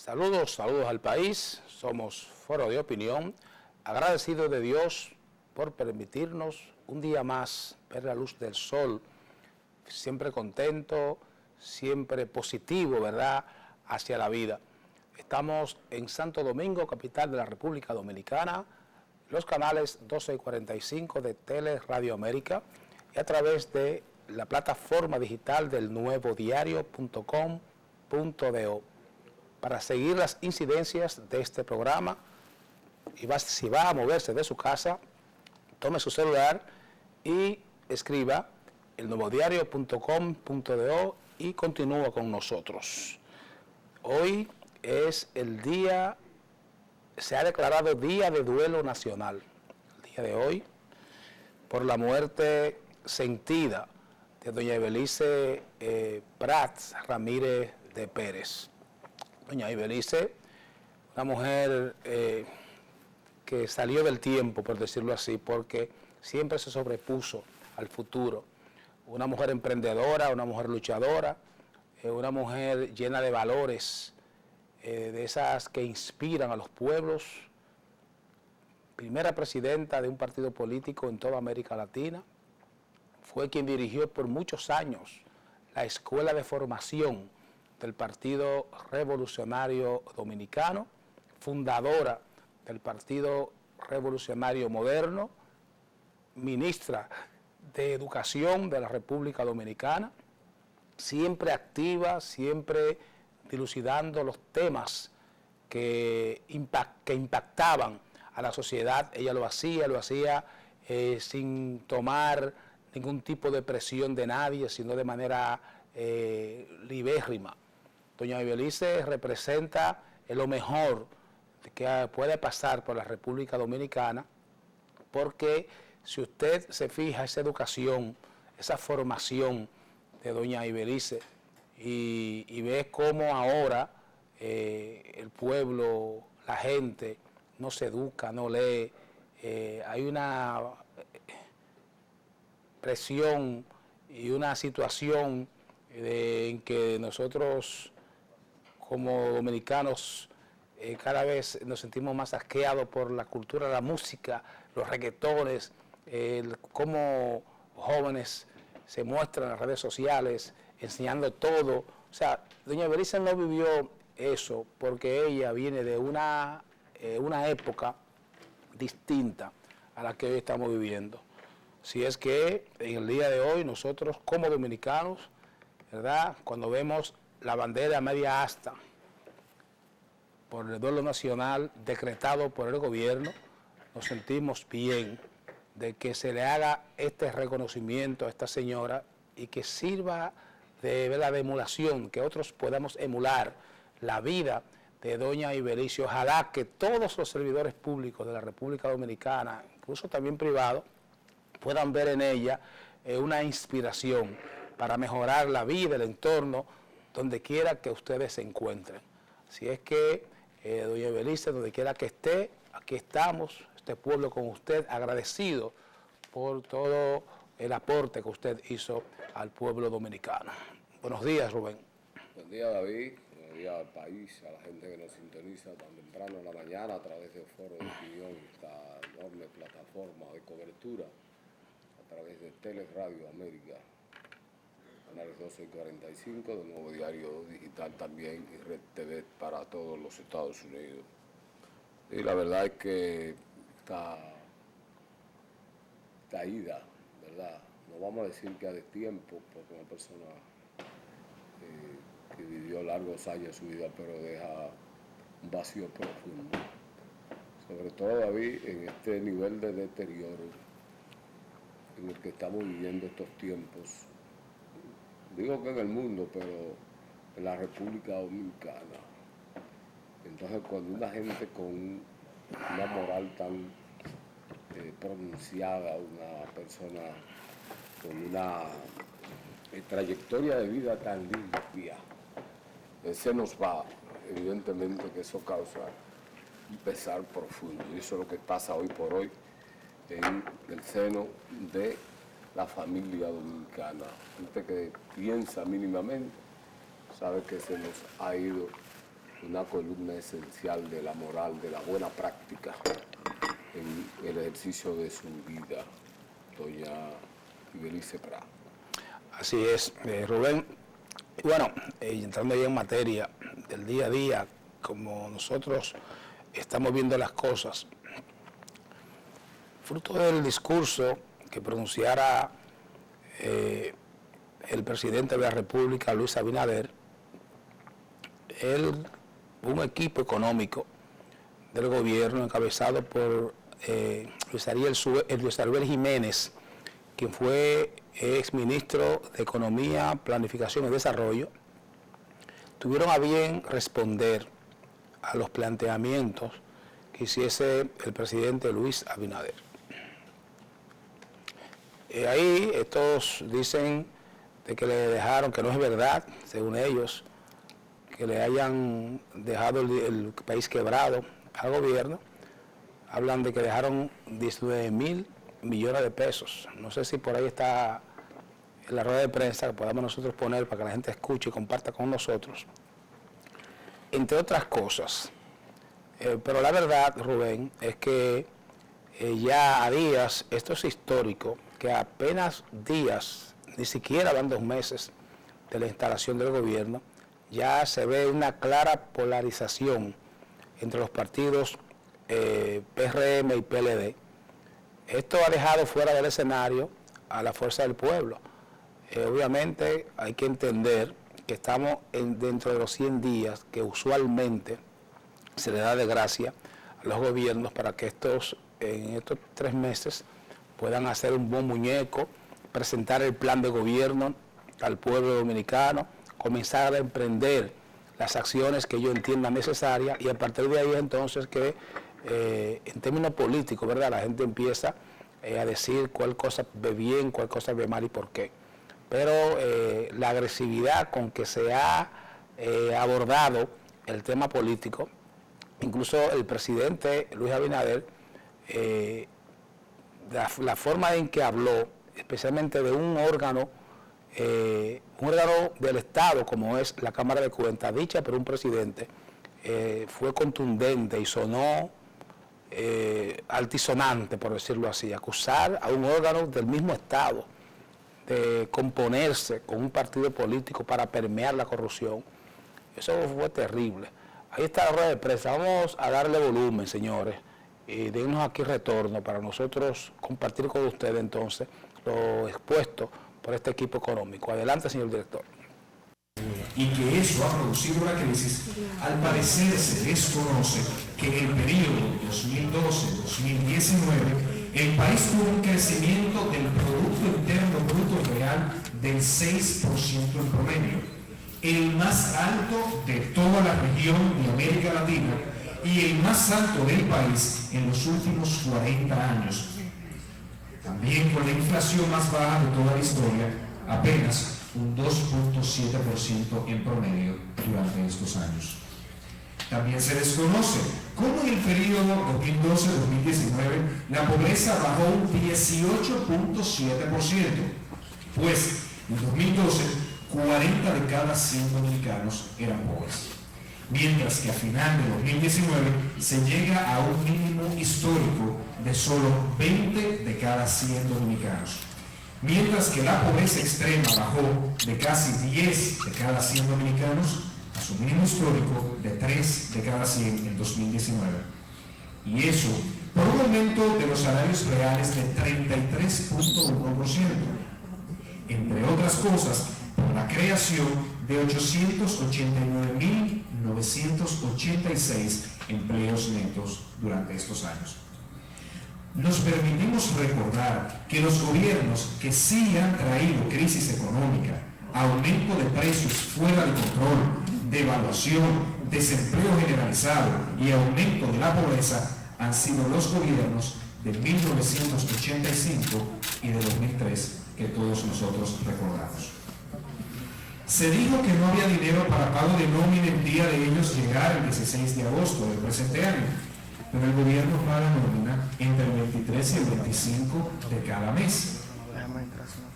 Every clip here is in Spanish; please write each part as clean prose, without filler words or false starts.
Saludos, saludos al país. Somos Foro de Opinión, agradecidos de Dios por permitirnos un día más ver la luz del sol, siempre contento, siempre positivo, ¿verdad?, hacia la vida. Estamos en Santo Domingo, capital de la República Dominicana, los canales 12 y 45 de Tele Radio América y a través de la plataforma digital del nuevodiario.com.do. Para seguir las incidencias de este programa, si va a moverse de su casa, tome su celular y escriba el nuevodiario.com.do y continúa con nosotros. Hoy es el día, se ha declarado Día de Duelo Nacional, el día de hoy, por la muerte sentida de doña Ibelice Prats Ramírez de Pérez. Doña Ibelice, una mujer que salió del tiempo, por decirlo así, porque siempre se sobrepuso al futuro. Una mujer emprendedora, una mujer luchadora, una mujer llena de valores, de esas que inspiran a los pueblos. Primera presidenta de un partido político en toda América Latina. Fue quien dirigió por muchos años la escuela de formación del Partido Revolucionario Dominicano, fundadora del Partido Revolucionario Moderno, ministra de Educación de la República Dominicana, siempre activa, siempre dilucidando los temas que impactaban a la sociedad. Ella lo hacía sin tomar ningún tipo de presión de nadie, sino de manera libérrima. Doña Ibelice representa lo mejor que puede pasar por la República Dominicana, porque si usted se fija esa educación, esa formación de doña Ibelice y ve cómo ahora el pueblo, la gente no se educa, no lee, hay una presión y una situación en que nosotros como dominicanos cada vez nos sentimos más asqueados por la cultura de la música, los reggaetones, cómo jóvenes se muestran en las redes sociales enseñando todo. O sea, doña Ibelice no vivió eso porque ella viene de una época distinta a la que hoy estamos viviendo. Si es que en el día de hoy nosotros como dominicanos, ¿verdad?, cuando vemos la bandera media asta por el duelo nacional decretado por el gobierno, nos sentimos bien de que se le haga este reconocimiento a esta señora y que sirva de emulación, que otros podamos emular la vida de doña Ibelice. Ojalá que todos los servidores públicos de la República Dominicana, incluso también privados, puedan ver en ella una inspiración para mejorar la vida, el entorno, donde quiera que ustedes se encuentren. Así es que, doña Ibelice, donde quiera que esté, aquí estamos, este pueblo con usted, agradecido por todo el aporte que usted hizo al pueblo dominicano. Buenos días, Rubén. Buen día, David. Buenos días al país, a la gente que nos sintoniza tan temprano en la mañana a través del Foro de Opinión, esta enorme plataforma de cobertura a través de Tele Radio América, canales 12 y 45, de Nuevo Diario Digital también y Red TV para todos los Estados Unidos. Y la verdad es que esta ida, ¿verdad?, no vamos a decir que a destiempo, porque una persona que vivió largos años de su vida, pero deja un vacío profundo. Sobre todo, David, en este nivel de deterioro en el que estamos viviendo estos tiempos. Digo que en el mundo, pero en la República Dominicana. Entonces, cuando una gente con una moral tan pronunciada, una persona con una trayectoria de vida tan limpia, se nos va, evidentemente que eso causa un pesar profundo. Y eso es lo que pasa hoy por hoy en el seno de la familia dominicana. Gente que piensa mínimamente sabe que se nos ha ido una columna esencial de la moral, de la buena práctica en el ejercicio de su vida, doña Ibelice Prat. Así es, Rubén. Bueno, entrando ya en materia del día a día, como nosotros estamos viendo las cosas, fruto del discurso que pronunciara el presidente de la República, Luis Abinader, un equipo económico del gobierno encabezado por Luis Ariel Jiménez, quien fue exministro de Economía, Planificación y Desarrollo, tuvieron a bien responder a los planteamientos que hiciese el presidente Luis Abinader. Ahí estos dicen de que le dejaron, que no es verdad, según ellos, que le hayan dejado el país quebrado al gobierno. Hablan de que dejaron 19.000 millones de pesos. No sé si por ahí está en la rueda de prensa que podamos nosotros poner para que la gente escuche y comparta con nosotros, entre otras cosas. Pero la verdad, Rubén, es que ya a días, esto es histórico, que apenas días, ni siquiera van 2 meses de la instalación del gobierno, ya se ve una clara polarización entre los partidos PRM y PLD. Esto ha dejado fuera del escenario a la Fuerza del Pueblo. Obviamente hay que entender que estamos dentro de los 100 días que usualmente se le da de gracia a los gobiernos para que en estos 3 meses puedan hacer un buen muñeco, presentar el plan de gobierno al pueblo dominicano, comenzar a emprender las acciones que ellos entiendan necesarias, y a partir de ahí entonces que en términos políticos, ¿verdad?, la gente empieza a decir cuál cosa ve bien, cuál cosa ve mal y por qué. Pero la agresividad con que se ha abordado el tema político, incluso el presidente Luis Abinader, la forma en que habló, especialmente de un órgano del Estado como es la Cámara de Cuentas, dicha por un presidente, fue contundente y sonó altisonante, por decirlo así. Acusar a un órgano del mismo Estado de componerse con un partido político para permear la corrupción, eso fue terrible. Ahí está la rueda de prensa. Vamos a darle volumen, señores, y dennos aquí retorno para nosotros compartir con ustedes entonces lo expuesto por este equipo económico. Adelante, señor director. Y que eso ha producido una crisis, al parecer se desconoce que en el periodo 2012-2019 el país tuvo un crecimiento del Producto Interno Bruto Real del 6% en promedio, el más alto de toda la región de América Latina y el más alto del país en los últimos 40 años. También con la inflación más baja de toda la historia, apenas un 2.7% en promedio durante estos años. También se desconoce cómo en el periodo 2012-2019 la pobreza bajó un 18.7%, pues en 2012 40 de cada 100 dominicanos eran pobres, mientras que a final de 2019 se llega a un mínimo histórico de solo 20 de cada 100 dominicanos, mientras que la pobreza extrema bajó de casi 10 de cada 100 dominicanos a su mínimo histórico de 3 de cada 100 en 2019. Y eso por un aumento de los salarios reales de 33.1%, entre otras cosas por la creación de 889.986 empleos netos durante estos años. Nos permitimos recordar que los gobiernos que sí han traído crisis económica, aumento de precios fuera de control, devaluación, desempleo generalizado y aumento de la pobreza han sido los gobiernos de 1985 y de 2003 que todos nosotros recordamos. Se dijo que no había dinero para pago de nómina el día de ellos llegar el 16 de agosto del presente año, pero el gobierno paga nómina entre el 23 y el 25 de cada mes,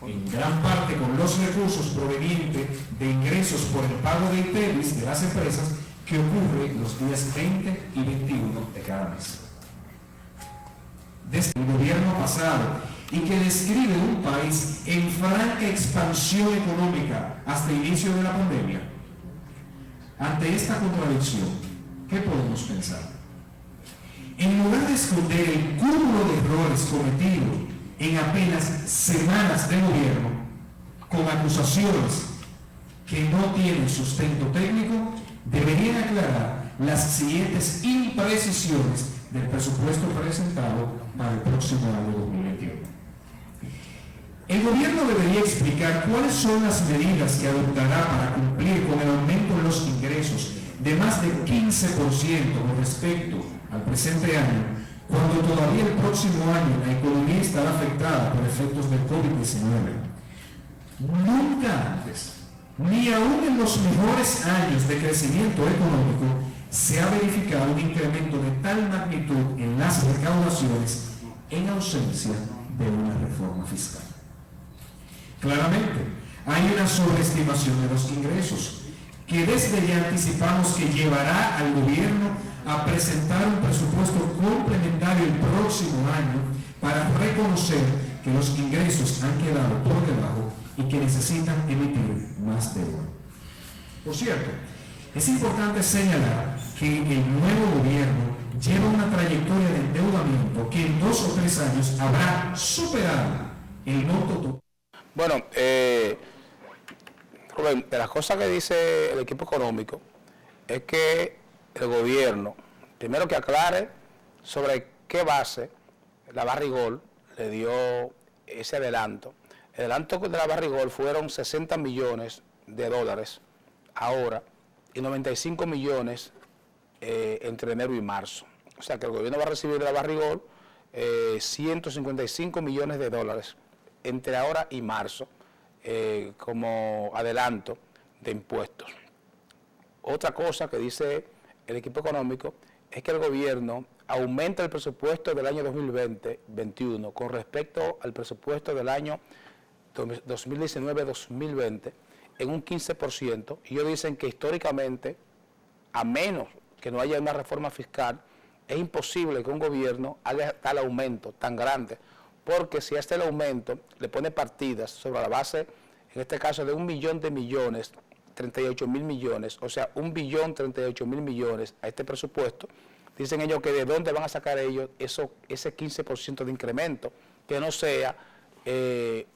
en gran parte con los recursos provenientes de ingresos por el pago de ITEVIS de las empresas que ocurre los días 20 y 21 de cada mes. Desde el gobierno pasado, y que describe un país en franca expansión económica hasta el inicio de la pandemia. Ante esta contradicción, ¿qué podemos pensar? En lugar de esconder el cúmulo de errores cometidos en apenas semanas de gobierno, con acusaciones que no tienen sustento técnico, deberían aclarar las siguientes imprecisiones del presupuesto presentado para el próximo año 2021. El gobierno debería explicar cuáles son las medidas que adoptará para cumplir con el aumento de los ingresos de más de 15% con respecto al presente año, cuando todavía el próximo año la economía estará afectada por efectos del COVID-19. Nunca antes, ni aún en los mejores años de crecimiento económico, se ha verificado un incremento de tal magnitud en las recaudaciones en ausencia de una reforma fiscal. Claramente, hay una sobreestimación de los ingresos, que desde ya anticipamos que llevará al gobierno a presentar un presupuesto complementario el próximo año para reconocer que los ingresos han quedado por debajo y que necesitan emitir más deuda. Por cierto, es importante señalar que el nuevo gobierno lleva una trayectoria de endeudamiento que en 2 o 3 años habrá superado el monto total. Bueno, Rubén, de las cosas que dice el equipo económico es que el gobierno, primero que aclare sobre qué base la Barrigol le dio ese adelanto. El adelanto de la Barrigol fueron 60 millones de dólares ahora y 95 millones entre enero y marzo. O sea que el gobierno va a recibir de la Barrigol 155 millones de dólares entre ahora y marzo como adelanto de impuestos. Otra cosa que dice el equipo económico es que el gobierno aumenta el presupuesto del año 2020-21 con respecto al presupuesto del año 2019-2020 en un 15%, y ellos dicen que históricamente, a menos que no haya una reforma fiscal, es imposible que un gobierno haga tal aumento tan grande, porque si a este aumento le pone partidas sobre la base, en este caso de 1 billón de millones, 38 mil millones, o sea, 1 billón 38 mil millones a este presupuesto, dicen ellos que de dónde van a sacar ellos ese 15% de incremento, que no sea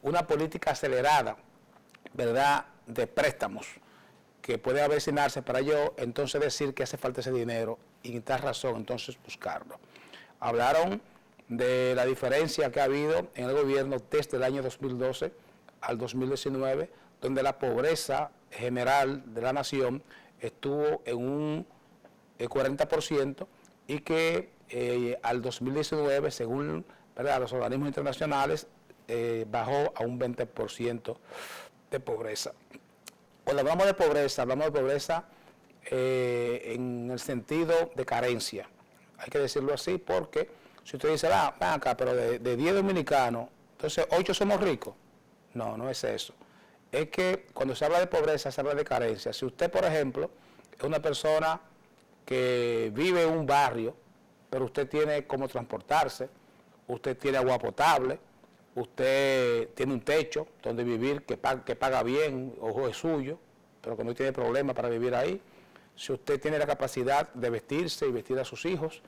una política acelerada, ¿verdad?, de préstamos, que puede avecinarse para ello entonces decir que hace falta ese dinero y en tal razón entonces buscarlo. Hablaron de la diferencia que ha habido en el gobierno desde el año 2012 al 2019, donde la pobreza general de la nación estuvo en un 40% y que al 2019, según, ¿verdad?, los organismos internacionales, bajó a un 20% de pobreza. Cuando hablamos de pobreza en el sentido de carencia. Hay que decirlo así porque si usted dice, ven acá, pero de 10 dominicanos, entonces 8 somos ricos. No, no es eso. Es que cuando se habla de pobreza, se habla de carencia. Si usted, por ejemplo, es una persona que vive en un barrio, pero usted tiene cómo transportarse, usted tiene agua potable, usted tiene un techo donde vivir que paga bien, ojo, es suyo, pero que no tiene problema para vivir ahí. Si usted tiene la capacidad de vestirse y vestir a sus hijos,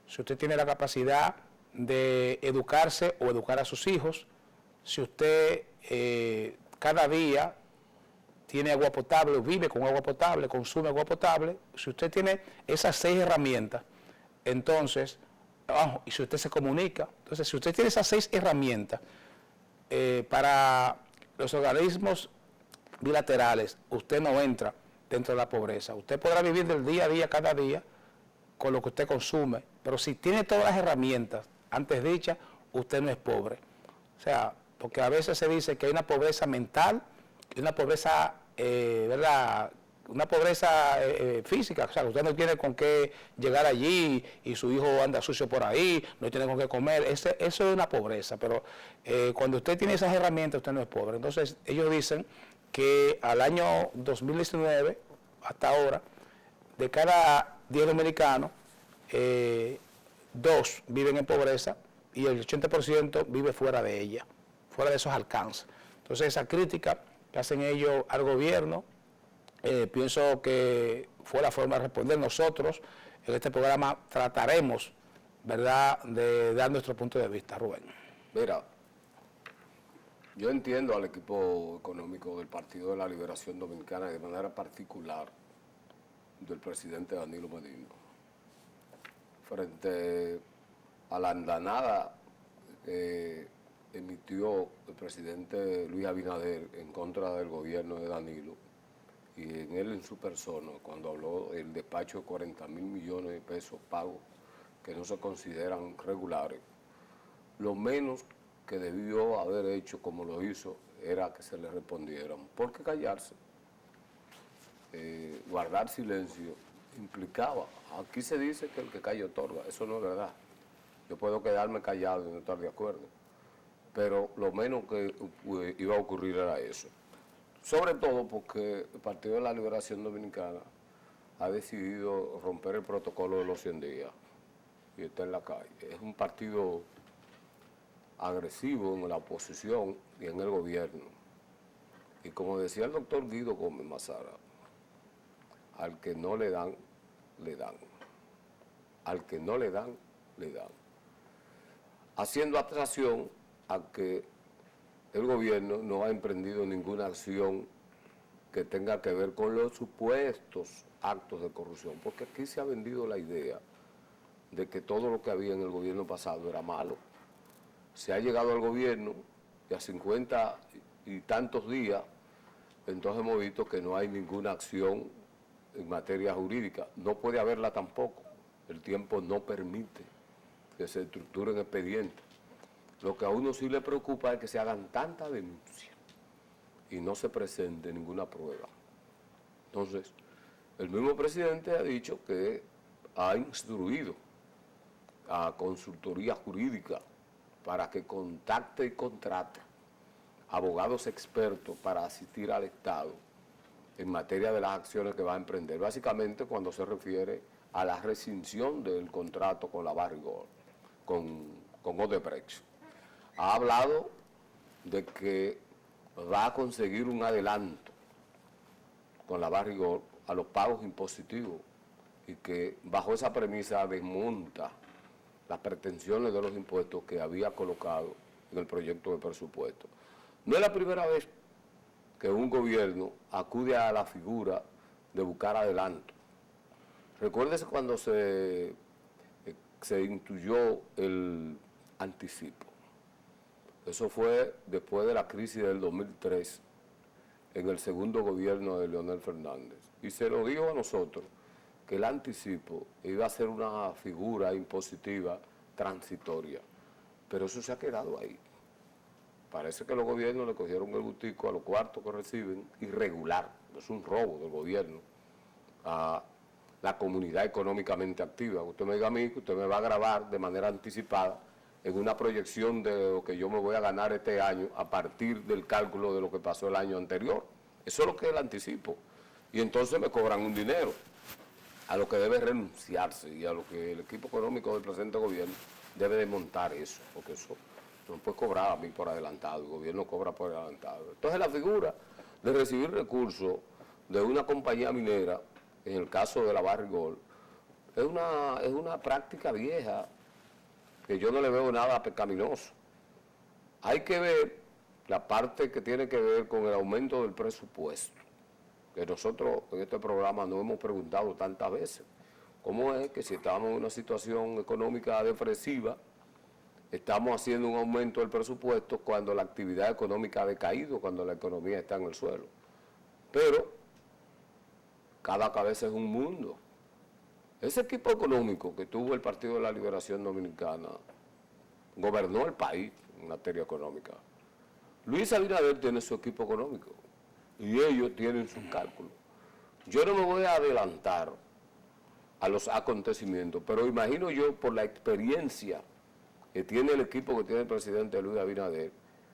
si usted tiene la capacidad de educarse o educar a sus hijos, si usted cada día tiene agua potable, vive con agua potable, consume agua potable, si usted tiene esas 6 herramientas, entonces, y si usted se comunica, entonces si usted tiene esas 6 herramientas para los organismos bilaterales, usted no entra dentro de la pobreza. Usted podrá vivir del día a día, cada día, con lo que usted consume, pero si tiene todas las herramientas antes dichas, usted no es pobre. O sea, porque a veces se dice que hay una pobreza mental y una pobreza, ¿verdad?, una pobreza física, o sea, usted no tiene con qué llegar allí y su hijo anda sucio por ahí, no tiene con qué comer, eso es una pobreza, pero cuando usted tiene esas herramientas, usted no es pobre. Entonces, ellos dicen que al año 2019, hasta ahora, de cada 10 dominicanos, 2 viven en pobreza y el 80% vive fuera de ella, fuera de esos alcances. Entonces, esa crítica que hacen ellos al gobierno, pienso que fue la forma de responder. Nosotros en este programa trataremos, ¿verdad?, de dar nuestro punto de vista, Rubén. Mira, yo entiendo al equipo económico del Partido de la Liberación Dominicana y de manera particular del presidente Danilo Medina. Frente a la andanada que emitió el presidente Luis Abinader en contra del gobierno de Danilo, y en él en su persona, cuando habló del despacho de 40.000 millones de pesos pagos que no se consideran regulares, lo menos que debió haber hecho, como lo hizo, era que se le respondieran. ¿Por qué callarse? Guardar silencio implicaba, aquí se dice que el que calla otorga, eso no es verdad. Yo puedo quedarme callado y no estar de acuerdo, pero lo menos que iba a ocurrir era eso. Sobre todo porque el Partido de la Liberación Dominicana ha decidido romper el protocolo de los 100 días y está en la calle. Es un partido agresivo en la oposición y en el gobierno. Y como decía el doctor Guido Gómez Mazara, al que no le dan, le dan. Al que no le dan, le dan. Haciendo atracción a que el gobierno no ha emprendido ninguna acción que tenga que ver con los supuestos actos de corrupción, porque aquí se ha vendido la idea de que todo lo que había en el gobierno pasado era malo. Se ha llegado al gobierno y a 50 y tantos días, entonces hemos visto que no hay ninguna acción en materia jurídica. No puede haberla tampoco. El tiempo no permite que se estructuren expedientes. Lo que a uno sí le preocupa es que se hagan tantas denuncias y no se presente ninguna prueba. Entonces, el mismo presidente ha dicho que ha instruido a consultoría jurídica para que contacte y contrate abogados expertos para asistir al Estado en materia de las acciones que va a emprender, básicamente cuando se refiere a la rescisión del contrato con la Barrigold, con Odebrecht. Ha hablado de que va a conseguir un adelanto con la Barrigold a los pagos impositivos y que bajo esa premisa desmonta las pretensiones de los impuestos que había colocado en el proyecto de presupuesto. No es la primera vez que un gobierno acude a la figura de buscar adelanto. Recuérdese cuando se instituyó el anticipo. Eso fue después de la crisis del 2003, en el segundo gobierno de Leonel Fernández. Y se lo dijo a nosotros, que el anticipo iba a ser una figura impositiva transitoria. Pero eso se ha quedado ahí. Parece que los gobiernos le cogieron el gustico a los cuartos que reciben irregular. Es un robo del gobierno a la comunidad económicamente activa. Usted me diga a mí que usted me va a grabar de manera anticipada en una proyección de lo que yo me voy a ganar este año a partir del cálculo de lo que pasó el año anterior. Eso es lo que es el anticipo. Y entonces me cobran un dinero a lo que debe renunciarse y a lo que el equipo económico del presente gobierno debe desmontar eso, porque eso no puede cobrar a mí por adelantado, el gobierno cobra por adelantado. Entonces la figura de recibir recursos de una compañía minera, en el caso de la Barrigold, es una práctica vieja que yo no le veo nada pecaminoso. Hay que ver la parte que tiene que ver con el aumento del presupuesto, que nosotros en este programa nos hemos preguntado tantas veces. ¿Cómo es que si estamos en una situación económica depresiva, estamos haciendo un aumento del presupuesto cuando la actividad económica ha decaído, cuando la economía está en el suelo? Pero cada cabeza es un mundo. Ese equipo económico que tuvo el Partido de la Liberación Dominicana gobernó el país en materia económica. Luis Abinader tiene su equipo económico y ellos tienen sus cálculos. Yo no me voy a adelantar a los acontecimientos, pero imagino yo, por la experiencia que tiene el equipo que tiene el presidente Luis Abinader,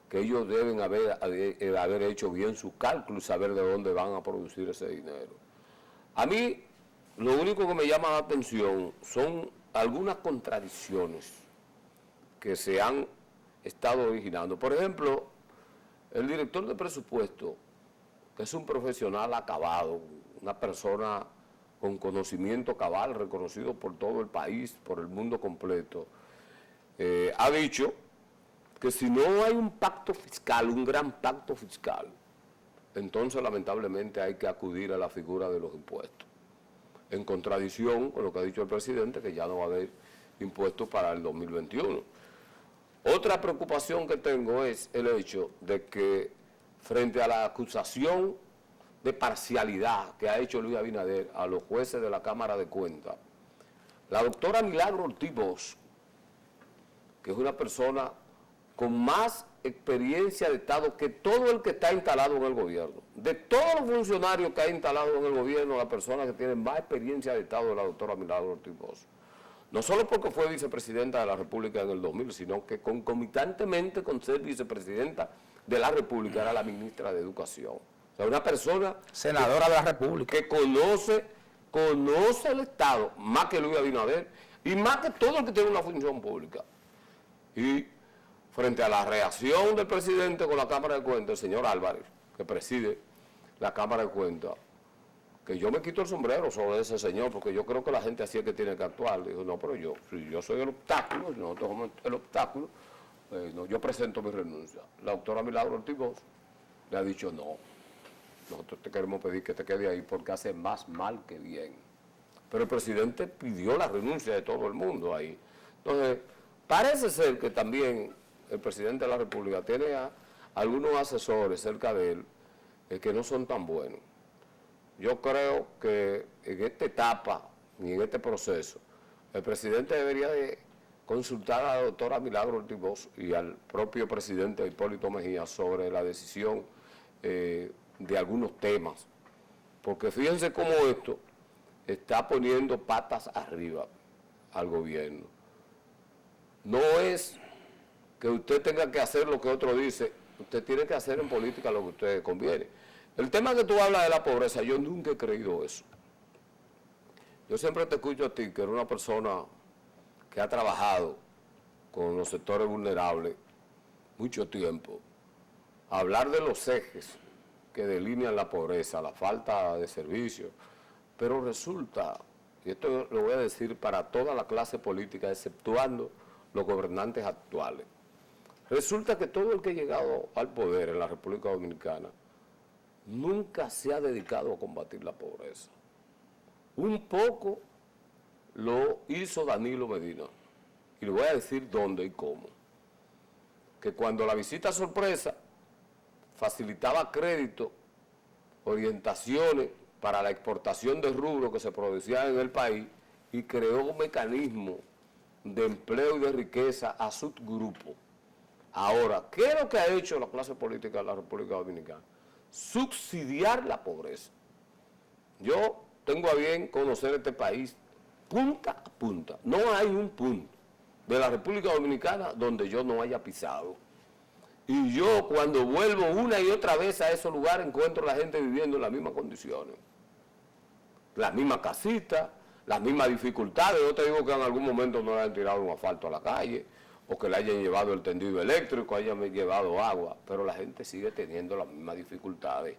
que ellos deben haber hecho bien sus cálculos y saber de dónde van a producir ese dinero. A mí lo único que me llama la atención son algunas contradicciones que se han estado originando. Por ejemplo, el director de presupuesto, que es un profesional acabado, una persona con conocimiento cabal, reconocido por todo el país, por el mundo completo, ha dicho que si no hay un pacto fiscal, un gran pacto fiscal, entonces lamentablemente hay que acudir a la figura de los impuestos, en contradicción con lo que ha dicho el presidente, que ya no va a haber impuestos para el 2021. Otra preocupación que tengo es el hecho de que frente a la acusación de parcialidad que ha hecho Luis Abinader a los jueces de la Cámara de Cuentas, la doctora Milagro Ortiz Bosch, que es una persona con más experiencia de Estado que todo el que está instalado en el gobierno. De todos los funcionarios que ha instalado en el gobierno, la persona que tiene más experiencia de Estado es la doctora Milagro Ortiz Bosch. No solo porque fue vicepresidenta de la República en el 2000, sino que concomitantemente con ser vicepresidenta de la República era la ministra de Educación. O sea, una persona... Senadora de la República. Que conoce el Estado más que Luis Abinader y más que todo el que tiene una función pública. Y frente a la reacción del presidente con la Cámara de Cuentas, el señor Álvarez, que preside la Cámara de Cuentas, que yo me quito el sombrero sobre ese señor, porque yo creo que la gente así es que tiene que actuar. Dijo, no, pero si yo soy el obstáculo, si nosotros somos el obstáculo, no, yo presento mi renuncia. La doctora Milagro Ortiz Bosch le ha dicho, no, nosotros te queremos pedir que te quede ahí porque hace más mal que bien. Pero el presidente pidió la renuncia de todo el mundo ahí. Entonces, parece ser que también el presidente de la República tiene a algunos asesores cerca de él que no son tan buenos. Yo creo que en esta etapa y en este proceso, el presidente debería de consultar a la doctora Milagro Ortiz Bosch y al propio presidente Hipólito Mejía sobre la decisión de algunos temas. Porque fíjense cómo esto está poniendo patas arriba al gobierno. No es que usted tenga que hacer lo que otro dice, usted tiene que hacer en política lo que a usted conviene. El tema que tú hablas de la pobreza, yo nunca he creído eso. Yo siempre te escucho a ti, que eres una persona que ha trabajado con los sectores vulnerables mucho tiempo, hablar de los ejes que delinean la pobreza, la falta de servicios, pero resulta, y esto lo voy a decir para toda la clase política, exceptuando los gobernantes actuales, resulta que todo el que ha llegado al poder en la República Dominicana nunca se ha dedicado a combatir la pobreza. Un poco lo hizo Danilo Medina, y le voy a decir dónde y cómo. Que cuando la visita sorpresa facilitaba crédito, orientaciones para la exportación de rubros que se producían en el país y creó un mecanismo de empleo y de riqueza a subgrupos. Ahora, ¿qué es lo que ha hecho la clase política de la República Dominicana? Subsidiar la pobreza. Yo tengo a bien conocer este país punta a punta. No hay un punto de la República Dominicana donde yo no haya pisado. Y yo cuando vuelvo una y otra vez a esos lugares encuentro a la gente viviendo en las mismas condiciones. Las mismas casitas, las mismas dificultades. Yo te digo que en algún momento no le han tirado un asfalto a la calle, o que le hayan llevado el tendido eléctrico, hayan llevado agua, pero la gente sigue teniendo las mismas dificultades.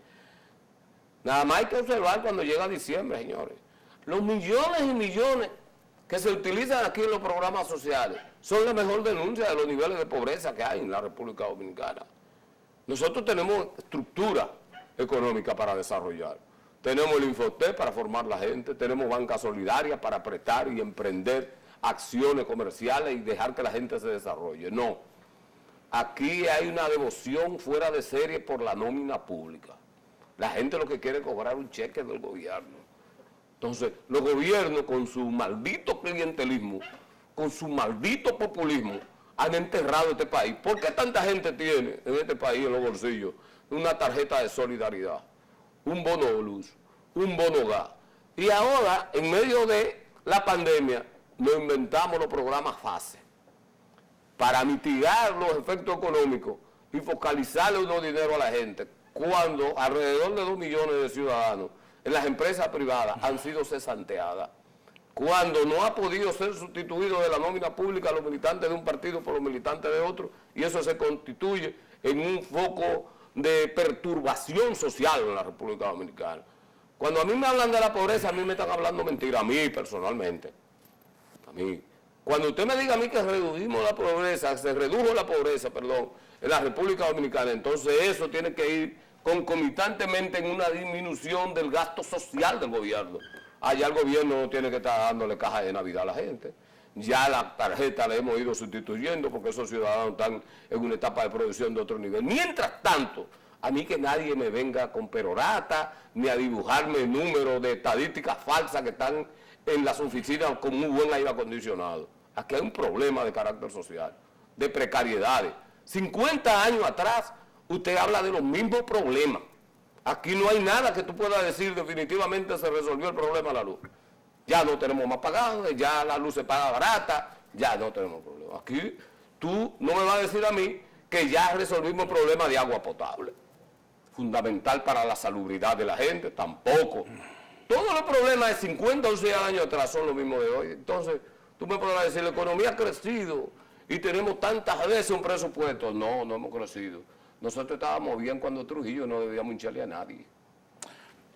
Nada más hay que observar cuando llega diciembre, señores. Los millones y millones que se utilizan aquí en los programas sociales son la mejor denuncia de los niveles de pobreza que hay en la República Dominicana. Nosotros tenemos estructura económica para desarrollar. Tenemos el Infotep para formar la gente, tenemos banca solidaria para prestar y emprender acciones comerciales y dejar que la gente se desarrolle. No, aquí hay una devoción fuera de serie por la nómina pública. La gente lo que quiere es cobrar un cheque del gobierno. Entonces, los gobiernos con su maldito clientelismo, con su maldito populismo, han enterrado este país. ¿Por qué tanta gente tiene en este país en los bolsillos una tarjeta de solidaridad, un bono de luz, un bono gas? Y ahora, en medio de la pandemia, nos inventamos los programas FASE para mitigar los efectos económicos y focalizarle unos dinero a la gente, cuando alrededor de 2 millones de ciudadanos en las empresas privadas han sido cesanteadas. Cuando no ha podido ser sustituido de la nómina pública los militantes de un partido por los militantes de otro, y eso se constituye en un foco de perturbación social en la República Dominicana. Cuando a mí me hablan de la pobreza, a mí me están hablando mentira, a mí personalmente, a mí. Cuando usted me diga a mí que redujimos la pobreza, se redujo la pobreza, perdón, en la República Dominicana, entonces eso tiene que ir concomitantemente en una disminución del gasto social del gobierno. Allá el gobierno no tiene que estar dándole caja de Navidad a la gente. Ya la tarjeta la hemos ido sustituyendo porque esos ciudadanos están en una etapa de producción de otro nivel. Mientras tanto, a mí que nadie me venga con perorata, ni a dibujarme números de estadísticas falsas que están en las oficinas con muy buen aire acondicionado. Aquí hay un problema de carácter social, de precariedades. 50 años atrás, usted habla de los mismos problemas. Aquí no hay nada que tú puedas decir definitivamente se resolvió el problema de la luz. Ya no tenemos más pagados, ya la luz se paga barata, ya no tenemos problema. Aquí tú no me vas a decir a mí que ya resolvimos el problema de agua potable, fundamental para la salubridad de la gente, tampoco. Todos los problemas de 50 o 100 años atrás son los mismos de hoy. Entonces, tú me podrás decir, la economía ha crecido y tenemos tantas veces un presupuesto. No, no hemos crecido. Nosotros estábamos bien cuando Trujillo no debíamos hincharle a nadie.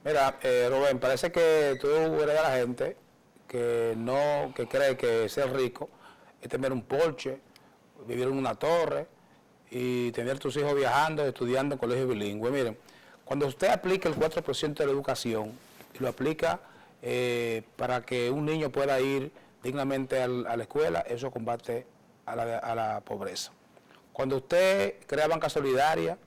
Mira, Rubén, parece que tú eres de la gente que cree que ser rico es tener un Porsche, vivir en una torre y tener tus hijos viajando, estudiando en colegios bilingües. Miren, cuando usted aplica el 4% de la educación y lo aplica para que un niño pueda ir dignamente a la escuela, eso combate a la pobreza. Cuando usted crea banca solidaria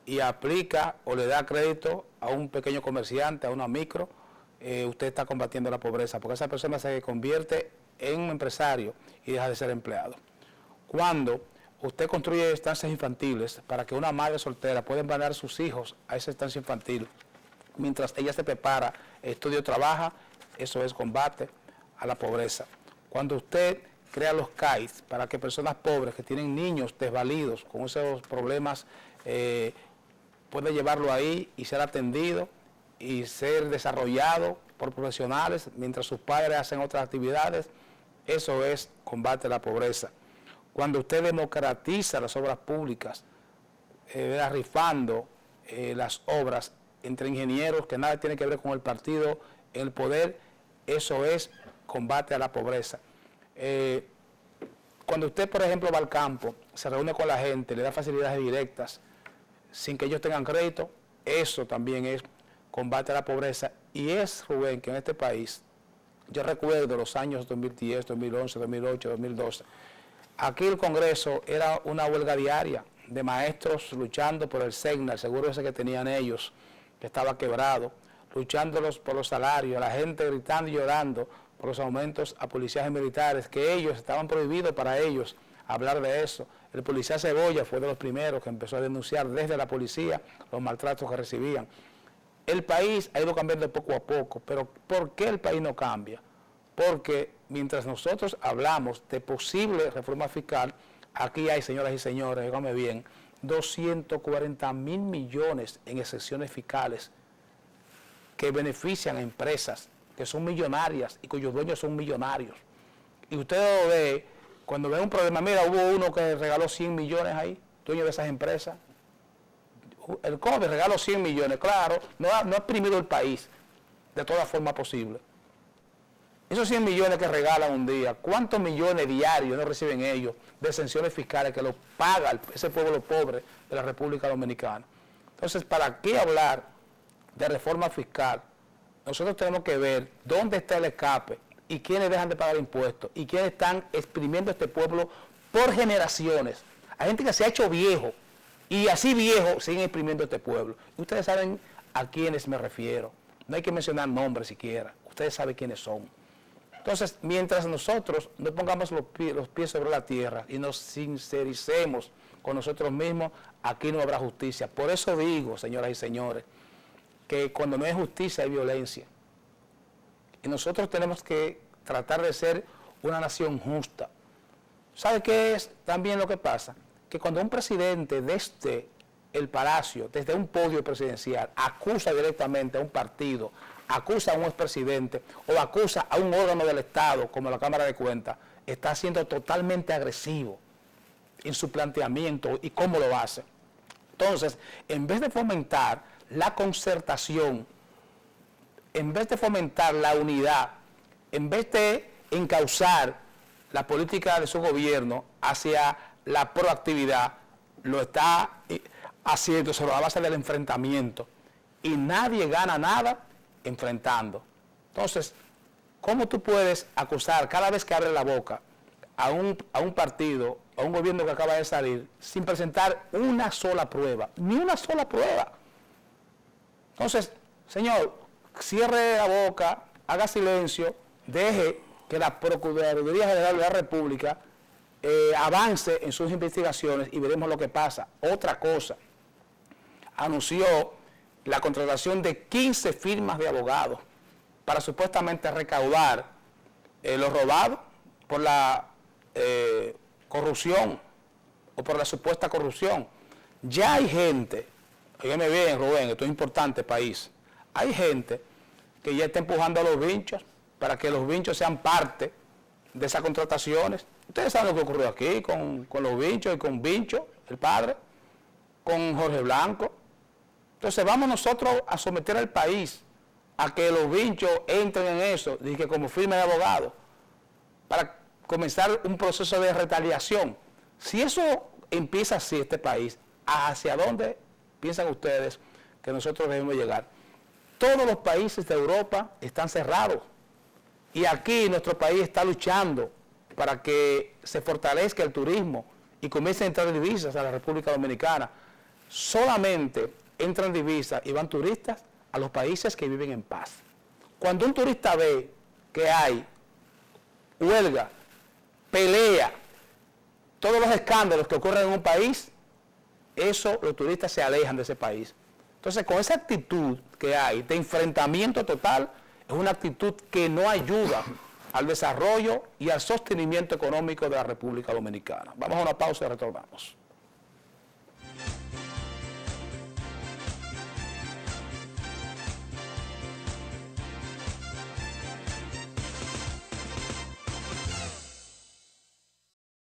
y aplica o le da crédito a un pequeño comerciante, a una micro, usted está combatiendo la pobreza, porque esa persona se convierte en un empresario y deja de ser empleado. Cuando usted construye estancias infantiles para que una madre soltera pueda enviar a sus hijos a esa estancia infantil, mientras ella se prepara, estudia o trabaja, eso es combate a la pobreza. Cuando usted crea los CAIS para que personas pobres que tienen niños desvalidos con esos problemas puedan llevarlo ahí y ser atendido y ser desarrollado por profesionales mientras sus padres hacen otras actividades, eso es combate a la pobreza. Cuando usted democratiza las obras públicas, rifando las obras entre ingenieros que nada tiene que ver con el partido en el poder, eso es combate a la pobreza. Cuando usted, por ejemplo, va al campo, se reúne con la gente, le da facilidades directas, sin que ellos tengan crédito, eso también es combate a la pobreza. Y es, Rubén, que en este país, yo recuerdo los años 2010, 2011, 2008, 2012, aquí el Congreso era una huelga diaria de maestros luchando por el SEGNA, el seguro ese que tenían ellos, que estaba quebrado, luchando por los salarios, la gente gritando y llorando por los aumentos a policías y militares, que ellos estaban prohibidos para ellos hablar de eso. El policía Cebolla fue de los primeros que empezó a denunciar desde la policía los maltratos que recibían. El país ha ido cambiando poco a poco, pero ¿por qué el país no cambia? Porque mientras nosotros hablamos de posible reforma fiscal, aquí hay, señoras y señores, díganme bien, 240.000 millones en excepciones fiscales que benefician a empresas que son millonarias y cuyos dueños son millonarios. Y usted lo ve, cuando ve un problema, mira, hubo uno que regaló 100 millones ahí, dueño de esas empresas. El COVID regaló 100 millones, claro, no ha exprimido el país de toda forma posible. Esos 100 millones que regalan un día, ¿cuántos millones diarios no reciben ellos de exenciones fiscales que los paga ese pueblo pobre de la República Dominicana? Entonces, ¿para qué hablar de reforma fiscal? Nosotros tenemos que ver dónde está el escape y quiénes dejan de pagar impuestos y quiénes están exprimiendo a este pueblo por generaciones. Hay gente que se ha hecho viejo y así viejo siguen exprimiendo a este pueblo. Y ustedes saben a quiénes me refiero. No hay que mencionar nombres siquiera. Ustedes saben quiénes son. Entonces, mientras nosotros no pongamos los pies sobre la tierra y nos sincericemos con nosotros mismos, aquí no habrá justicia. Por eso digo, señoras y señores, que cuando no hay justicia hay violencia. Y nosotros tenemos que tratar de ser una nación justa. ¿Sabe qué es también lo que pasa? Que cuando un presidente desde el palacio, desde un podio presidencial, acusa directamente a un partido, acusa a un expresidente o acusa a un órgano del Estado, como la Cámara de Cuentas, está siendo totalmente agresivo en su planteamiento y cómo lo hace. Entonces, en vez de fomentar la concertación, en vez de fomentar la unidad, en vez de encauzar la política de su gobierno hacia la proactividad, lo está haciendo sobre la base del enfrentamiento. Y nadie gana nada enfrentando. Entonces, ¿cómo tú puedes acusar cada vez que abre la boca a un partido, a un gobierno que acaba de salir, sin presentar una sola prueba? Ni una sola prueba. Entonces, señor, cierre la boca, haga silencio, deje que la Procuraduría General de la República avance en sus investigaciones y veremos lo que pasa. Otra cosa, anunció la contratación de 15 firmas de abogados para supuestamente recaudar lo robado por la corrupción o por la supuesta corrupción. Ya hay gente, óyeme bien, Rubén, esto es importante, país, hay gente que ya está empujando a los vinchos para que los vinchos sean parte de esas contrataciones. Ustedes saben lo que ocurrió aquí con los vinchos y con Vincho, el padre, con Jorge Blanco. Entonces vamos nosotros a someter al país a que los vinchos entren en eso, y que como firme de abogado, para comenzar un proceso de retaliación. Si eso empieza así, este país, ¿hacia dónde piensan ustedes que nosotros debemos llegar? Todos los países de Europa están cerrados y aquí nuestro país está luchando para que se fortalezca el turismo y comiencen a entrar divisas a la República Dominicana. Solamente entran divisas y van turistas a los países que viven en paz. Cuando un turista ve que hay huelga, pelea, todos los escándalos que ocurren en un país, eso los turistas se alejan de ese país. Entonces, con esa actitud que hay de enfrentamiento total, es una actitud que no ayuda al desarrollo y al sostenimiento económico de la República Dominicana. Vamos a una pausa y retornamos.